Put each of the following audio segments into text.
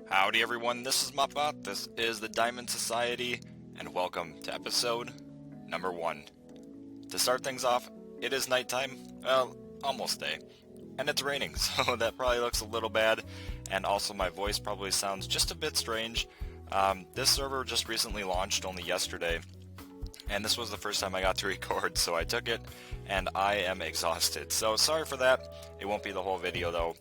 Howdy everyone, this is Muppot, this is the Diamond Society, and welcome to episode number 1. To start things off, it is nighttime, well, almost day, and it's raining, so that probably looks a little bad, and also my voice probably sounds just a bit strange. This server just recently launched only yesterday, and this was the first time I got to record, so I took it, and I am exhausted, so sorry for that. It won't be the whole video though.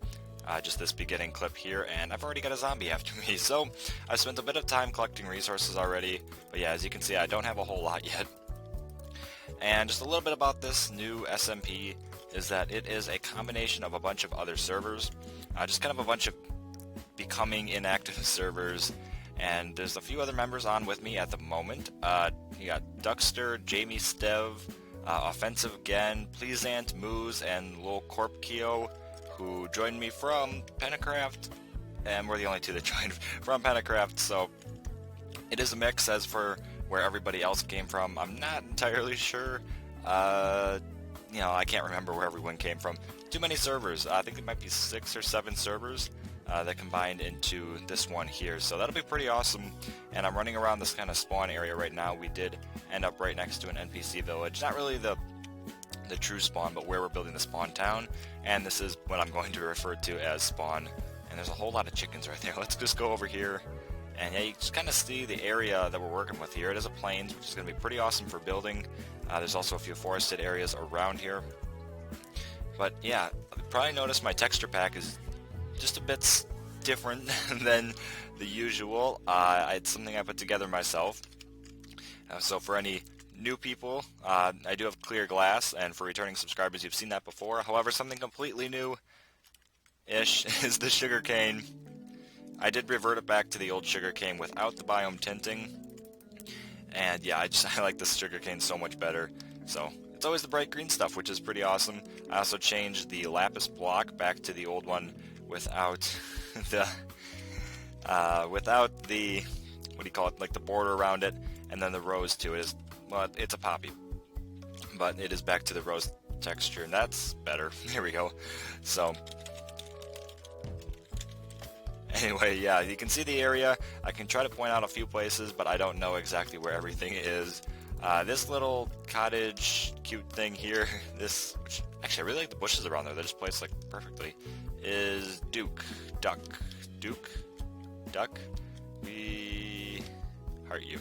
Just this beginning clip here, and I've already got a zombie after me, so I spent a bit of time collecting resources already, but yeah, as you can see, I don't have a whole lot yet. And just a little bit about this new SMP is that it is a combination of a bunch of other servers, just kind of a bunch of becoming inactive servers, and there's a few other members on with me at the moment. You got Duckster, Jamie Stev, Offensive Again, Pleasant, Moose, and Lil Corp Keo, who joined me from Pentacraft, and we're the only two that joined from Pentacraft, so it is a mix. As for where everybody else came from, I'm not entirely sure. I can't remember where everyone came from. Too many servers. I think there might be 6 or 7 servers that combined into this one here, so that'll be pretty awesome. And I'm running around this kind of spawn area right now. We did end up right next to an NPC village. Not really the true spawn, but where we're building the spawn town, and this is what I'm going to refer to as spawn. And there's a whole lot of chickens right there. Let's just go over here, and yeah, you just kind of see the area that we're working with here. It is a plains, which is going to be pretty awesome for building. There's also a few forested areas around here, but yeah, you probably noticed my texture pack is just a bit different than the usual. It's something I put together myself, so for any new people, I do have clear glass, and for returning subscribers, you've seen that before. However, something completely new-ish is the sugarcane. I did revert it back to the old sugarcane without the biome tinting, and yeah, I like this sugarcane so much better. So it's always the bright green stuff, which is pretty awesome. I also changed the lapis block back to the old one without the what do you call it, like the border around it, and then the rose too. Well, it's a poppy, but it is back to the rose texture, and that's better. Here we go. So, anyway, yeah, you can see the area. I can try to point out a few places, but I don't know exactly where everything is. This little cottage cute thing here, actually I really like the bushes around there. They're just placed like perfectly, is Duke. We heart you.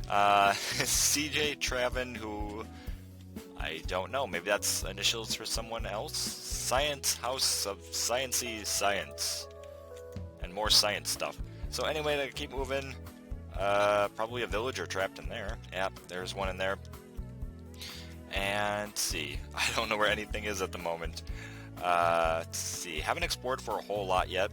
CJ Travin, who I don't know, maybe that's initials for someone else. Science House of Sciencey Science, and more science stuff. So anyway, to keep moving, probably a villager trapped in there. Yep, there's one in there. And let's see, I don't know where anything is at the moment. Let's see, haven't explored for a whole lot yet.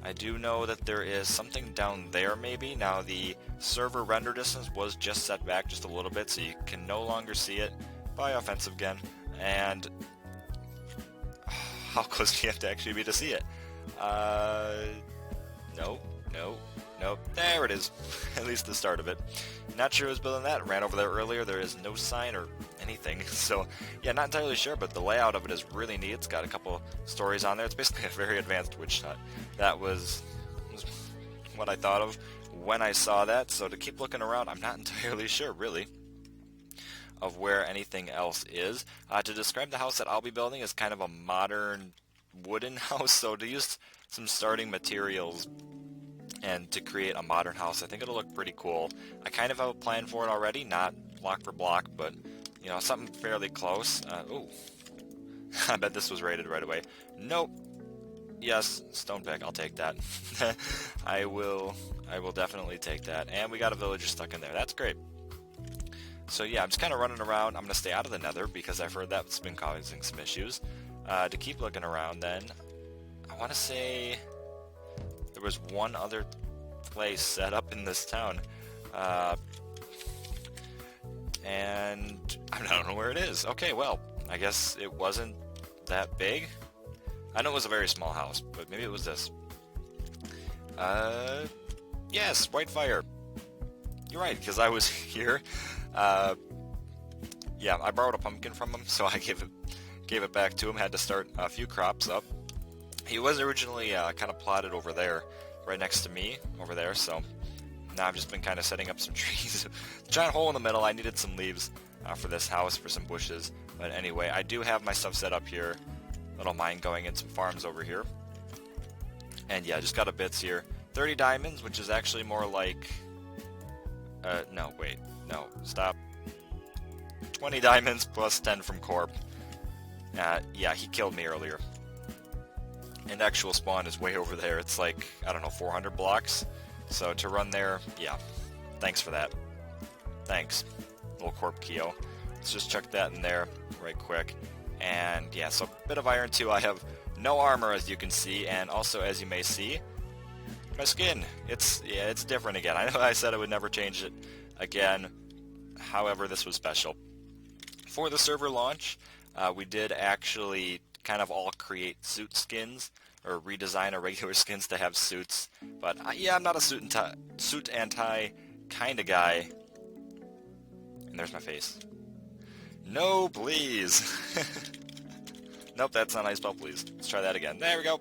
I do know that there is something down there maybe. Now the server render distance was just set back just a little bit, so you can no longer see it by Offensive Again. And how close do you have to actually be to see it? No. There it is. At least the start of it. Not sure who's building that. Ran over there earlier. There is no sign or anything. So yeah, not entirely sure, but the layout of it is really neat. It's got a couple stories on there. It's basically a very advanced witch hut. That was what I thought of when I saw that. So to keep looking around, I'm not entirely sure really of where anything else is. To describe the house that I'll be building is kind of a modern wooden house. So to use some starting materials and to create a modern house, I think it'll look pretty cool. I kind of have a plan for it already, not block for block, but you know, something fairly close. Ooh, I bet this was rated right away. Nope. Yes, stone pick, I'll take that. I will definitely take that. And we got a villager stuck in there. That's great. So yeah, I'm just kind of running around. I'm going to stay out of the nether because I've heard that's been causing some issues. To keep looking around then, I want to say there was one other place set up in this town. And I don't know where it is. Okay, well, I guess it wasn't that big. I know it was a very small house, but maybe it was this. Yes, Whitefire. You're right, because I was here. Yeah, I borrowed a pumpkin from him, so I gave it back to him. Had to start a few crops up. He was originally kind of plotted over there, right next to me over there, so now I've just been kind of setting up some trees. Giant hole in the middle. I needed some leaves for this house, for some bushes. But anyway, I do have my stuff set up here. Little mine going in some farms over here. And yeah, just got a bits here. 30 diamonds, which is actually more like... no, wait. No, stop. 20 diamonds plus 10 from Corp. Yeah, he killed me earlier. And actual spawn is way over there. It's like, I don't know, 400 blocks. So to run there, yeah. Thanks for that. Thanks, little Corp Keo. Let's just chuck that in there right quick. And yeah, so a bit of iron too. I have no armor, as you can see, and also, as you may see, my skin. It's different again. I know I said I would never change it again. However, this was special. For the server launch, we did actually kind of all create suit skins, or redesign our regular skins to have suits. But yeah, I'm not a suit and tie kind of guy. And there's my face. No, please. Nope, that's not how you spell please. Let's try that again. There we go.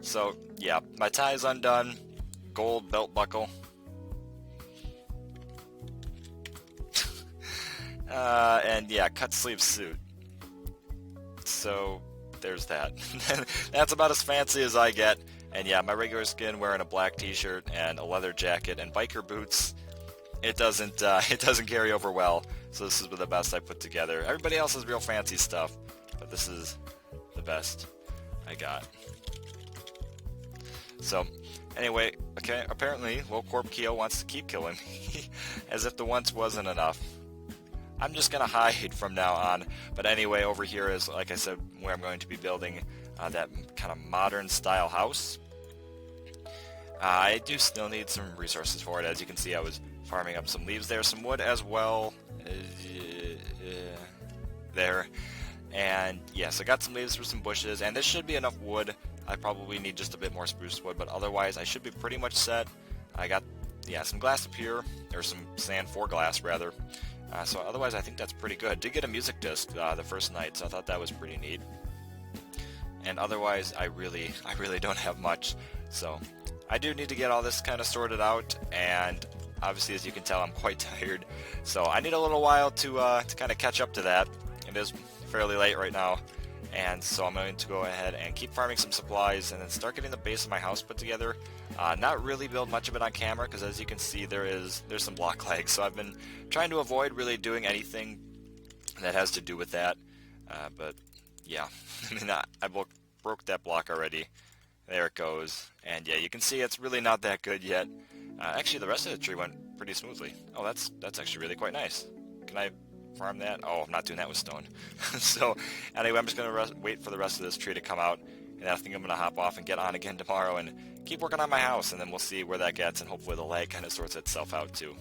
So, yeah, my tie's undone. Gold belt buckle. And yeah, cut sleeve suit. So, there's that. That's about as fancy as I get. And yeah, my regular skin wearing a black t-shirt and a leather jacket and biker boots. It doesn't carry over well. So this is the best I put together. Everybody else has real fancy stuff, but this is the best I got. So, anyway, okay, apparently, little Corp Keo wants to keep killing me, as if the once wasn't enough. I'm just going to hide from now on, but anyway, over here is, like I said, where I'm going to be building that kind of modern style house. I do still need some resources for it. As you can see, I was farming up some leaves there, some wood as well, there. And yes, I got some leaves for some bushes, and this should be enough wood. I probably need just a bit more spruce wood, but otherwise I should be pretty much set. I got, yeah, some glass up here, or some sand for glass rather. So otherwise I think that's pretty good. Did get a music disc the first night, so I thought that was pretty neat. And otherwise I really don't have much. So I do need to get all this kind of sorted out, and obviously, as you can tell, I'm quite tired. So I need a little while to kind of catch up to that. It is fairly late right now. And so I'm going to go ahead and keep farming some supplies and then start getting the base of my house put together. Not really build much of it on camera because, as you can see, there's some block lag. So I've been trying to avoid really doing anything that has to do with that. But yeah, I mean, I broke that block already. There it goes. And yeah, you can see it's really not that good yet. Actually, the rest of the tree went pretty smoothly. Oh, that's actually really quite nice. Can I farm that? Oh, I'm not doing that with stone. So anyway, I'm just going to wait for the rest of this tree to come out, and I think I'm going to hop off and get on again tomorrow and keep working on my house, and then we'll see where that gets, and hopefully the lag kind of sorts itself out too.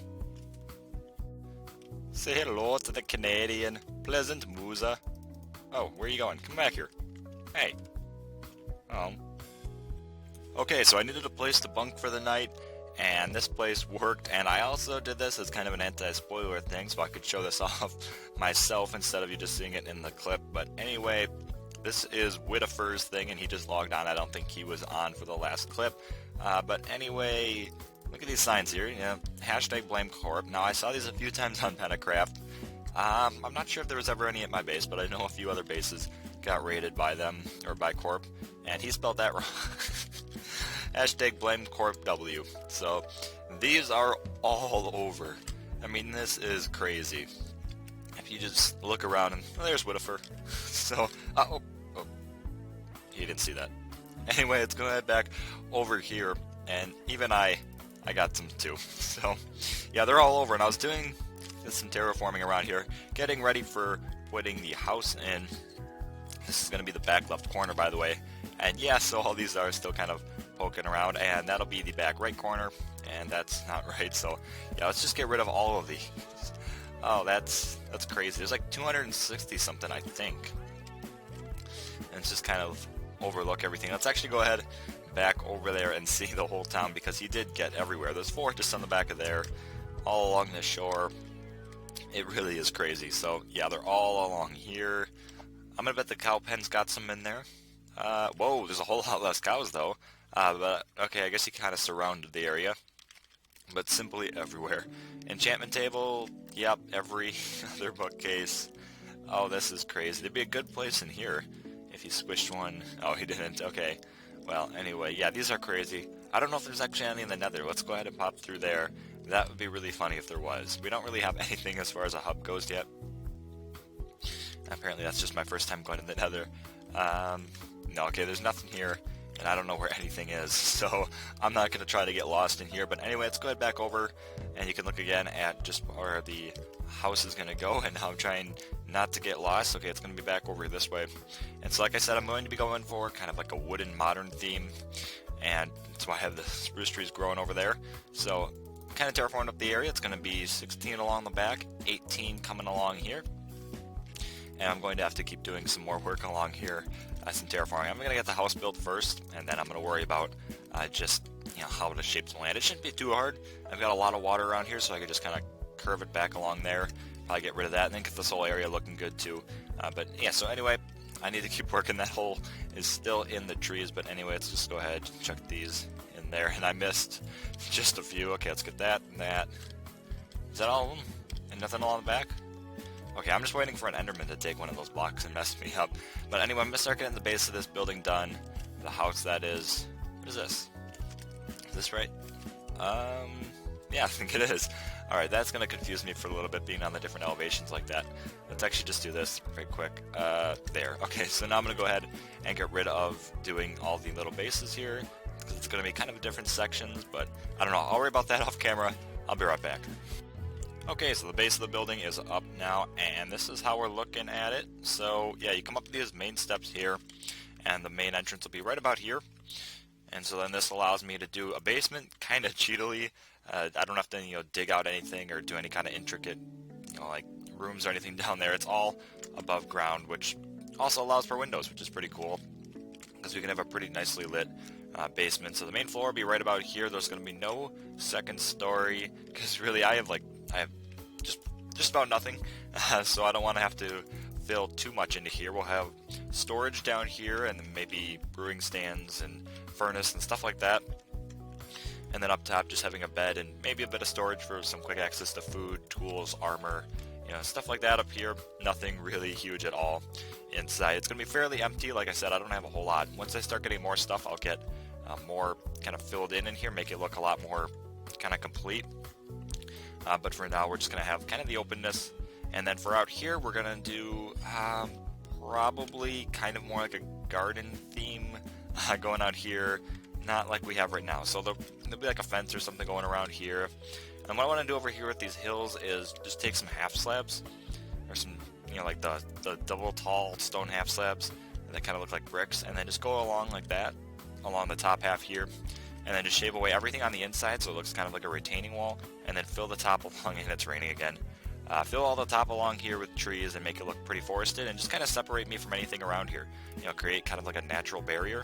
Say hello to the Canadian Pleasant Musa. Oh, where are you going? Come back here. Hey. Okay, so I needed a place to bunk for the night, and this place worked, and I also did this as kind of an anti-spoiler thing, so I could show this off myself instead of you just seeing it in the clip. But anyway, this is Whittaker's thing, and he just logged on. I don't think he was on for the last clip. But anyway, look at these signs here. Yeah, hashtag blame Corp. Now, I saw these a few times on Pentacraft. I'm not sure if there was ever any at my base, but I know a few other bases got raided by them, or by Corp, and he spelled that wrong. Hashtag blame Corp W. So these are all over. I mean, this is crazy. If you just look around and there's Whittaker. So he didn't see that. Anyway, let's go head back over here, and even I got some too. So yeah, they're all over, and I was doing some terraforming around here, getting ready for putting the house in. This is going to be the back left corner, by the way. And yeah, so all these are still kind of poking around, and that'll be the back right corner, and that's not right. So yeah, let's just get rid of all of these. Oh, that's crazy. There's like 260 something, I think. And it's just kind of overlook everything. Let's actually go ahead back over there and see the whole town, because he did get everywhere. There's 4 just on the back of there, all along the shore. It really is crazy. So yeah, they're all along here. I'm gonna bet the cow pen's got some in there. Whoa, there's a whole lot less cows though. But okay, I guess he kind of surrounded the area, but simply everywhere. Enchantment table, yep, every other bookcase. Oh, this is crazy. There'd be a good place in here if he squished one. Oh, he didn't. Okay. Well, anyway, yeah, these are crazy. I don't know if there's actually any in the nether. Let's go ahead and pop through there. That would be really funny if there was. We don't really have anything as far as a hub goes yet. Apparently that's just my first time going to the nether. No, okay, there's nothing here, and I don't know where anything is, so I'm not going to try to get lost in here. But anyway, let's go ahead back over, and you can look again at just where the house is going to go, and now I'm trying not to get lost. Okay, it's going to be back over this way. And so like I said, I'm going to be going for kind of like a wooden modern theme, and that's why I have the spruce trees growing over there. So kind of terraforming up the area. It's going to be 16 along the back, 18 coming along here. And I'm going to have to keep doing some more work along here, some terraforming. I'm going to get the house built first, and then I'm going to worry about just how to shape the land. It shouldn't be too hard. I've got a lot of water around here, so I can just kind of curve it back along there, probably get rid of that, and then get this whole area looking good too. But yeah, so anyway, I need to keep working. That hole is still in the trees, but anyway, let's just go ahead and chuck these in there, and I missed just a few. Okay, let's get that and that. Is that all of them? And nothing along the back? Okay, I'm just waiting for an enderman to take one of those blocks and mess me up. But anyway, I'm going to start getting the base of this building done. The house, that is. What is this? Is this right? Yeah, I think it is. Alright, that's going to confuse me for a little bit, being on the different elevations like that. Let's actually just do this right quick. There. Okay, so now I'm going to go ahead and get rid of doing all the little bases here, because it's going to be kind of different sections, but I don't know. I'll worry about that off camera. I'll be right back. Okay, so the base of the building is up now, and this is how we're looking at it. So, yeah, you come up these main steps here, and the main entrance will be right about here. And so then this allows me to do a basement kind of cheatily. I don't have to, dig out anything or do any kind of intricate, like rooms or anything down there. It's all above ground, which also allows for windows, which is pretty cool, because we can have a pretty nicely lit basement. So the main floor will be right about here. There's going to be no second story, because really I have just about nothing, so I don't want to have to fill too much into here. We'll have storage down here, and then maybe brewing stands and furnace and stuff like that. And then up top, just having a bed and maybe a bit of storage for some quick access to food, tools, armor, stuff like that up here. Nothing really huge at all inside. It's going to be fairly empty. Like I said, I don't have a whole lot. Once I start getting more stuff, I'll get more kind of filled in here, make it look a lot more kind of complete. But for now, we're just going to have kind of the openness. And then for out here, we're going to do probably kind of more like a garden theme going out here. Not like we have right now. So there'll be like a fence or something going around here. And what I want to do over here with these hills is just take some half slabs. Or some, like the double tall stone half slabs that kind of look like bricks. And then just go along like that, along the top half here. And then just shave away everything on the inside so it looks kind of like a retaining wall, and then fill the top along, and it's raining again. Fill all the top along here with trees and make it look pretty forested, and just kind of separate me from anything around here. Create kind of like a natural barrier.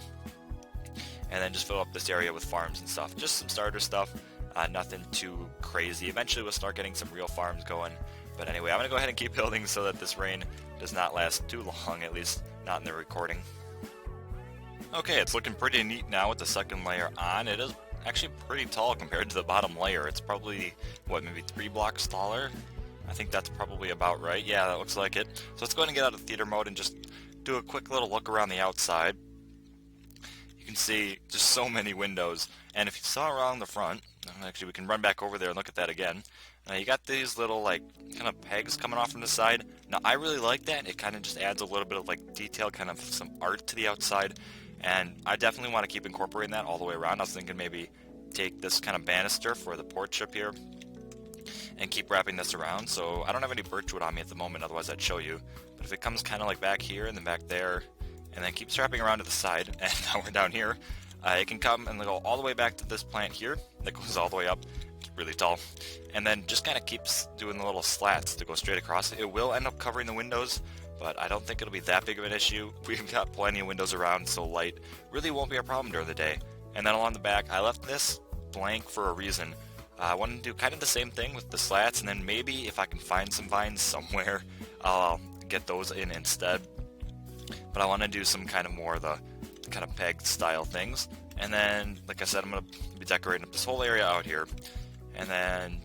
And then just fill up this area with farms and stuff. Just some starter stuff, nothing too crazy. Eventually we'll start getting some real farms going. But anyway, I'm going to go ahead and keep building so that this rain does not last too long, at least not in the recording. Okay, it's looking pretty neat now with the second layer on. It is actually pretty tall compared to the bottom layer. It's probably, maybe 3 blocks taller? I think that's probably about right. Yeah, that looks like it. So let's go ahead and get out of theater mode and just do a quick little look around the outside. You can see just so many windows. And if you saw around the front, actually we can run back over there and look at that again. You got these little kind of pegs coming off from the side. Now I really like that. It kind of just adds a little bit of detail, kind of some art to the outside. And I definitely want to keep incorporating that all the way around. I was thinking maybe take this kind of banister for the porch up here and keep wrapping this around. So I don't have any birchwood on me at the moment, otherwise I'd show you. But if it comes kind of like back here and then back there, and then keeps wrapping around to the side, and now we're down here, it can come and go all the way back to this plant here that goes all the way up. It's really tall. And then just kind of keeps doing the little slats to go straight across. It will end up covering the windows, but I don't think it'll be that big of an issue. We've got plenty of windows around, so light really won't be a problem during the day. And then along the back, I left this blank for a reason. I wanted to do kind of the same thing with the slats, and then maybe if I can find some vines somewhere, I'll get those in instead. But I want to do some kind of more of the kind of peg style things. And then, like I said, I'm going to be decorating up this whole area out here. And then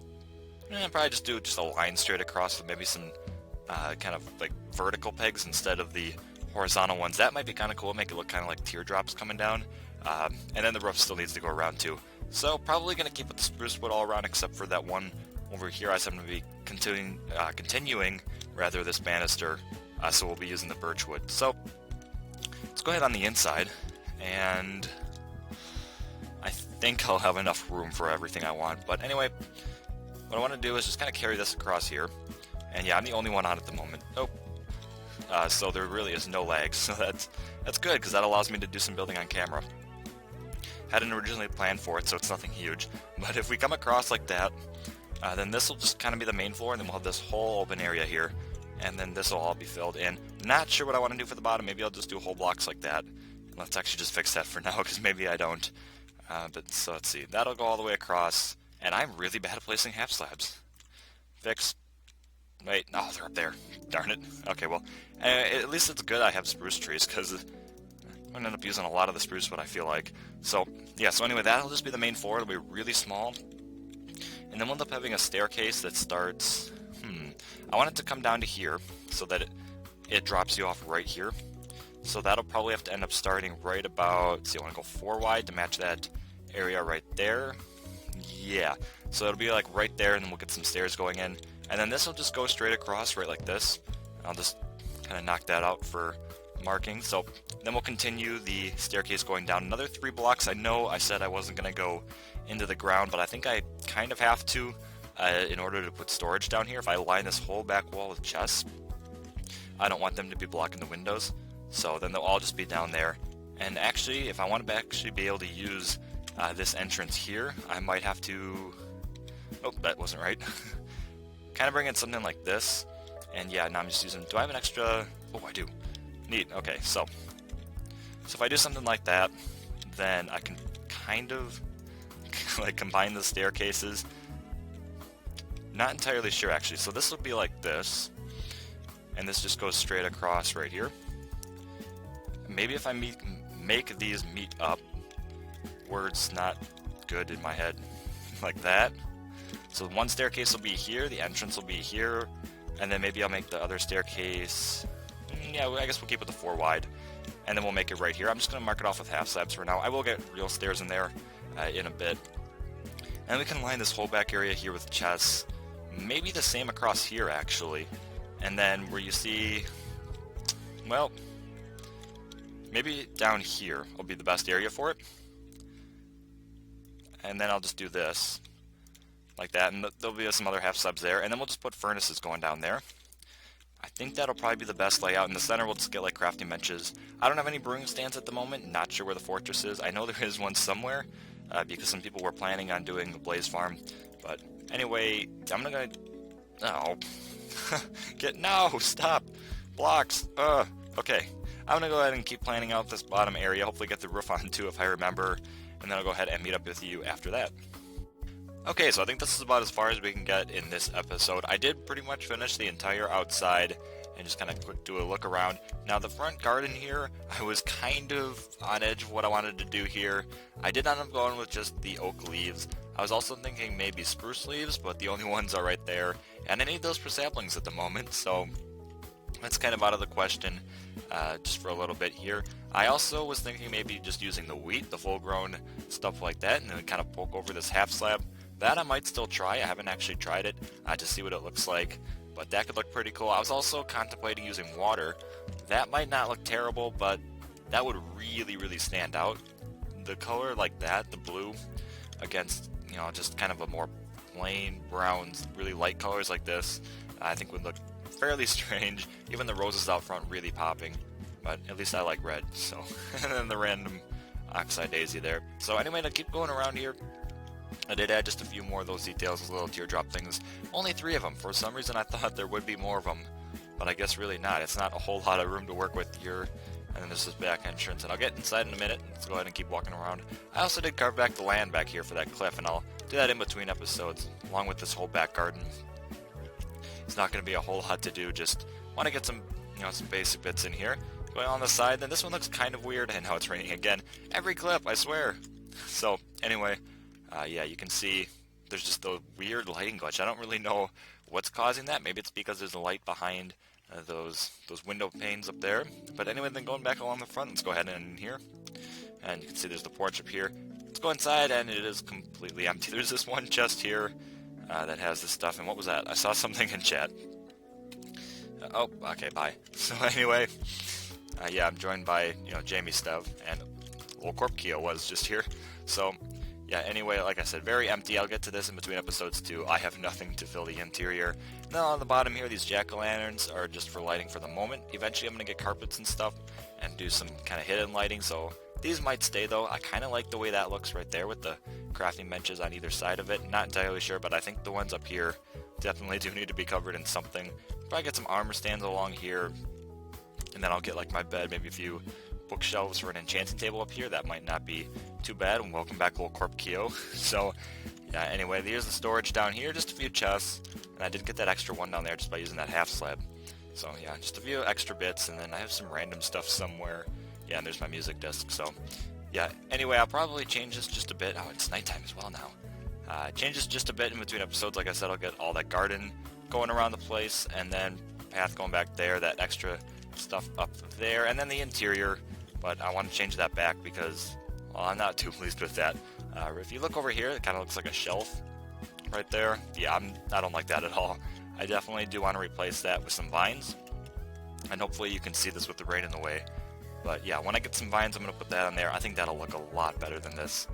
probably just do a line straight across with maybe some kind of like vertical pegs instead of the horizontal ones. That might be kind of cool, make it look kind of like teardrops coming down. And then the roof still needs to go around too. So probably going to keep with the spruce wood all around except for that one over here. I'm going to be continuing this banister, so we'll be using the birch wood. So let's go ahead on the inside, and I think I'll have enough room for everything I want. But anyway, what I want to do is just kind of carry this across here. And yeah, I'm the only one on at the moment. So there really is no lag, so that's good, because that allows me to do some building on camera. Hadn't originally planned for it, so it's nothing huge. But if we come across like that, then this will just kind of be the main floor, and then we'll have this whole open area here. And then this will all be filled in. Not sure what I want to do for the bottom. Maybe I'll just do whole blocks like that. Let's actually just fix that for now, because maybe I don't. So let's see. That'll go all the way across. And I'm really bad at placing half slabs. Fix. Wait, no, they're up there. Darn it. Okay, well, at least it's good I have spruce trees, because I'm going to end up using a lot of the spruce wood, I feel like. So, yeah, so anyway, that'll just be the main floor. It'll be really small. And then we'll end up having a staircase that starts... I want it to come down to here, so that it drops you off right here. So that'll probably have to end up starting right about... See, I want to go 4 wide to match that area right there. Yeah, so it'll be like right there, and then we'll get some stairs going in. And then this will just go straight across, right like this. I'll just kind of knock that out for marking. So then we'll continue the staircase going down another 3 blocks. I know I said I wasn't going to go into the ground, but I think I kind of have to in order to put storage down here. If I line this whole back wall with chests, I don't want them to be blocking the windows. So then they'll all just be down there. And actually, if I want to actually be able to use this entrance here, I might have to... Oh, that wasn't right. Kind of bring in something like this. And yeah, now I'm just using... Do I have an extra... Oh, I do. Neat. Okay, so if I do something like that, then I can kind of like combine the staircases. Not entirely sure, actually. So this will be like this. And this just goes straight across right here. Maybe if I make these meet up, words not good in my head, like that. So one staircase will be here, the entrance will be here, and then maybe I'll make the other staircase, yeah, I guess we'll keep it the 4 wide, and then we'll make it right here. I'm just going to mark it off with half slabs for now. I will get real stairs in there in a bit. And we can line this whole back area here with chests, maybe the same across here actually, and then where you see, well, maybe down here will be the best area for it. And then I'll just do this, like that, and there'll be some other half slabs there, and then we'll just put furnaces going down there. I think that'll probably be the best layout. In the center, we'll just get like crafting benches. I don't have any brewing stands at the moment, not sure where the fortress is. I know there is one somewhere, because some people were planning on doing the blaze farm. But anyway, I'm gonna... Oh. No, stop! Blocks! Okay. I'm gonna go ahead and keep planning out this bottom area, hopefully get the roof on too if I remember, and then I'll go ahead and meet up with you after that. Okay, so I think this is about as far as we can get in this episode. I did pretty much finish the entire outside and just kind of do a look around. Now the front garden here, I was kind of on edge of what I wanted to do here. I did end up going with just the oak leaves. I was also thinking maybe spruce leaves, but the only ones are right there. And I need those for saplings at the moment, so that's kind of out of the question just for a little bit here. I also was thinking maybe just using the wheat, the full-grown stuff like that, and then kind of poke over this half slab. That I might still try. I haven't actually tried it to see what it looks like, but that could look pretty cool. I was also contemplating using water. That might not look terrible, but that would really, really stand out. The color like that, the blue, against, you know, just kind of a more plain brown, really light colors like this, I think would look fairly strange. Even the roses out front really popping, but at least I like red, so. And then the random oxeye daisy there. So anyway, to keep going around here, I did add just a few more of those details, those little teardrop things. Only 3 of them. For some reason I thought there would be more of them, but I guess really not. It's not a whole lot of room to work with here. And then there's this back entrance, and I'll get inside in a minute. Let's go ahead and keep walking around. I also did carve back the land back here for that cliff, and I'll do that in between episodes, along with this whole back garden. It's not going to be a whole lot to do, just want to get some, you know, some basic bits in here. Go going on the side. Then this one looks kind of weird, and now it's raining again. Every clip, I swear. So anyway, yeah, you can see there's just the weird lighting glitch. I don't really know what's causing that. Maybe it's because there's a light behind those window panes up there. But anyway, then going back along the front, let's go ahead and in here. And you can see there's the porch up here. Let's go inside, and it is completely empty. There's this one chest here that has this stuff. And what was that? I saw something in chat. Oh, okay, bye. So anyway, yeah, I'm joined by, Jamie Stev, and Little Corp Keo was just here. So, yeah, anyway, like I said, very empty. I'll get to this in between episodes too. I have nothing to fill the interior. Now on the bottom here, these jack-o'-lanterns are just for lighting for the moment. Eventually I'm going to get carpets and stuff and do some kind of hidden lighting, so these might stay though. I kind of like the way that looks right there with the crafting benches on either side of it. Not entirely sure, but I think the ones up here definitely do need to be covered in something. Probably get some armor stands along here, and then I'll get like my bed, maybe a few bookshelves for an enchanting table up here. That might not be too bad. And welcome back, Little Corp Keo. So yeah, anyway, here's the storage down here, just a few chests, and I did get that extra one down there just by using that half slab. So yeah, just a few extra bits, and then I have some random stuff somewhere. Yeah, and there's my music disc. So yeah, anyway, I'll probably change this just a bit. Oh, it's nighttime as well now. Change this just a bit in between episodes. Like I said, I'll get all that garden going around the place, and then path going back there, that extra stuff up there, and then the interior. But I want to change that back because, well, I'm not too pleased with that. If you look over here, it kind of looks like a shelf right there. Yeah, I don't like that at all. I definitely do want to replace that with some vines, and hopefully you can see this with the rain in the way. But yeah, when I get some vines, I'm going to put that on there. I think that'll look a lot better than this.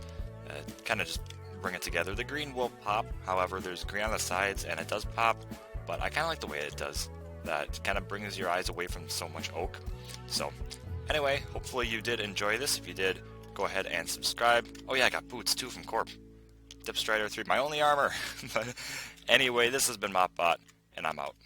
Kind of just bring it together. The green will pop, however, there's green on the sides, and it does pop, but I kind of like the way it does. That kind of brings your eyes away from so much oak. So anyway, hopefully you did enjoy this. If you did, go ahead and subscribe. Oh yeah, I got boots too from Corp. Dip Strider 3, my only armor. But anyway, this has been MopBot, and I'm out.